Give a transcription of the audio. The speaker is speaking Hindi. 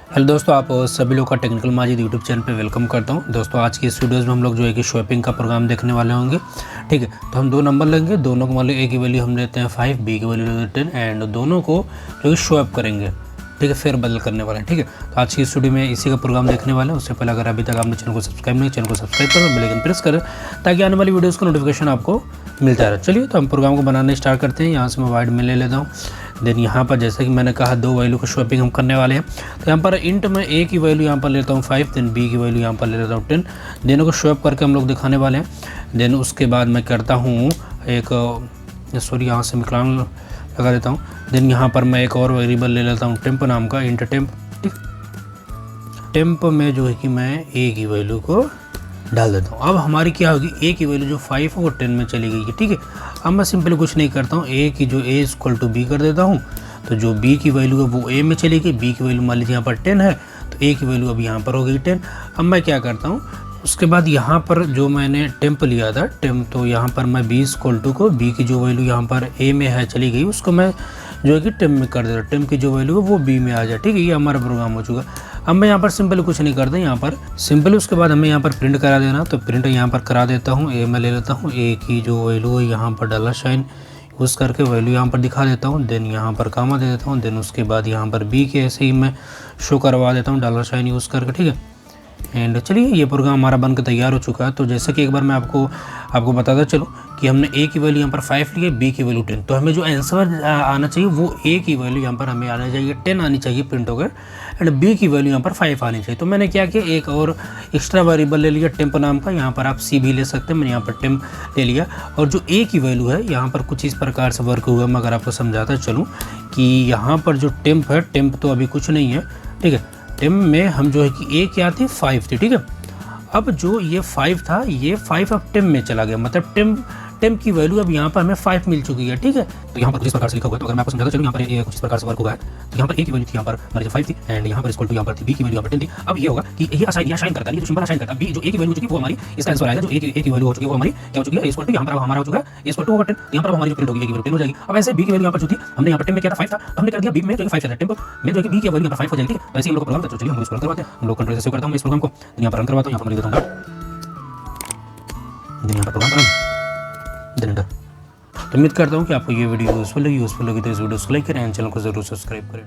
हेलो दोस्तों, आप सभी लोग का टेक्निकल माजिद यूट्यूब चैनल पे वेलकम करता हूं। दोस्तों आज की इस वीडियोज़ में हम लोग जो है कि शॉपिंग का प्रोग्राम देखने वाले होंगे। ठीक है, तो हम दो नंबर लेंगे, दोनों को मतलब ए की वैल्यू हम लेते हैं 5, बी की वैल्यू लेते हैं 10 एंड दोनों को जो है शॉप करेंगे। ठीक है, फेर बदल करने वाले हैं। ठीक है, तो आज की इस वीडियो में इसी का प्रोग्राम देखने वाले हैं। उससे पहले अगर अभी तक आपने चैनल को सब्सक्राइब नहीं, चैनल को सब्सक्राइब करें, बेल आइकन प्रेस करें ताकि आने वाली वीडियोज़ का नोटिफिकेशन आपको मिलता रहे। चलिए तो हम प्रोग्राम को बनाने स्टार्ट करते हैं। यहाँ से मैं वाइड में ले लेता हूँ। देन यहाँ पर जैसे कि मैंने कहा दो वैल्यू को शॉपिंग हम करने वाले हैं। तो यहाँ पर इंट में ए की वैल्यू यहाँ पर लेता हूँ 5, देन बी की वैल्यू यहाँ पर ले लेता हूँ 10। दोनों को शॉप करके हम लोग दिखाने वाले हैं। देन उसके बाद मैं करता हूँ एक यहाँ से मिलान लगा देता हूँ। देन यहाँ पर मैं एक और वेरिएबल ले लेता हूँ टेम्प नाम का, इंट टेम्प। ठीक, टेम्प में जो है कि मैं ए की वैल्यू को डाल देता हूँ। अब हमारी क्या होगी, ए की वैल्यू जो 5 है वो 10 में चली गई है। ठीक है, अब मैं सिंपली कुछ नहीं करता हूँ, ए की जो ए इक्वल टू बी कर देता हूँ। तो जो बी की वैल्यू है वो ए में चली गई, बी की वैल्यू मान लीजिए यहाँ पर 10 है, तो ए की वैल्यू अब यहाँ पर हो गई 10। अब मैं क्या करता हूँ, उसके बाद यहाँ पर जो मैंने टेम्प लिया था टेम्प, तो यहाँ पर मैं बी इक्वल टू को बी की जो वैल्यू यहाँ पर ए में है चली गई, उसको मैं जो है कि टेम्प में कर देता हूँ। टेम्प की जो वैल्यू है वो बी में आ जाए। ठीक है, ये हमारा प्रोग्राम हो चुका। अब मैं यहाँ पर सिंपल कुछ नहीं करता, यहाँ पर सिंपल उसके बाद हमें यहाँ पर प्रिंट करा देना। तो प्रिंट यहाँ पर करा देता हूँ, ए में ले लेता हूँ, ए की जो वैल्यू है यहाँ पर डॉलर साइन यूज़ करके वैल्यू यहाँ पर दिखा देता हूँ। देन यहाँ पर कामा दे देता हूँ। देन उसके बाद यहाँ पर बी के ऐसे ही मैं शो करवा देता हूँ डॉलर साइन यूज़ करके। ठीक है, एंड चलिए ये प्रोग्राम हमारा बनकर तैयार हो चुका है। तो जैसे कि एक बार मैं आपको बताता चलो कि हमने ए की वैल्यू यहाँ पर 5 ली है, बी की वैल्यू 10। तो हमें जो आंसर आना चाहिए वो ए की वैल्यू यहाँ पर हमें आना चाहिए 10 आनी चाहिए प्रिंट होकर, एंड बी की वैल्यू यहाँ पर 5 आनी चाहिए। तो मैंने क्या किया, एक और एक्स्ट्रा वेरिएबल ले लिया टेम्प नाम का। यहाँ पर आप सी भी ले सकते हैं, मैंने यहाँ पर टेम्प ले लिया। और जो ए की वैल्यू है यहाँ पर कुछ इस प्रकार से वर्क हुआ। मैं अगर आपको समझाता चलूँ कि यहाँ पर जो टेम्प है, टेम्प तो अभी कुछ नहीं है। ठीक है, टेम्प में हम जो है कि ए क्या थी 5 थी। ठीक है, अब जो ये 5 था, ये 5 अब टेम्प में चला गया, मतलब टेम्प की वैल्यू अब यहाँ पर हमें 5 मिल चुकी है। ठीक है, तो यहाँ पर कुछ इस प्रकार से लिखा हुआ है। तो अगर मैं आपको समझाता चलूँ, यहाँ पर ये कुछ इस प्रकार से वर्क हुआ है। तो यहाँ पर ए की वैल्यू थी यहाँ पर हमारी 5 थी, एंड यहाँ पर इक्वल टू यहाँ पर थी बी की वैल्यू यहाँ पर 10 थी। अब ये होगा कि ये असाइन करता है, ये जो सिंबल असाइन करता है, बी जो ए की वैल्यू हो चुकी है वो हमारी इसका आंसर आएगा। जो ए की वैल्यू हो चुकी है वो हमारी क्या हो चुकी है, इक्वल टू यहाँ पर हमारा हो चुका है इक्वल टू ओवर 10। यहाँ पर हमारी जो प्रिंट होगी ए की वैल्यू 10 हो जाएगी। अब ऐसे बी की वैल्यू यहाँ पर जो थी, हमने यहाँ पर टेम्प में क्या था 5 था, तो हमने कर दिया बी में जो 5 था टेम्प में जो बी की वैल्यू यहाँ पर 5 हो जाएगी। ठीक है, तो ऐसे ही हम लोग प्रोग्राम चलिए हम इसको रन करवाते हैं। हम लोग कंट्रोल से सेव करता हूँ इस प्रोग्राम को, यहाँ पर रन करवाता हूँ, यहाँ पर लिख देता हूँ यहाँ पर प्रोग्राम देन एंटर। तो उम्मीद करता हूँ कि आपको ये वीडियो यूजफुल लगी तो इस वीडियो को लाइक करें एंड चैनल को जरूर सब्सक्राइब करें।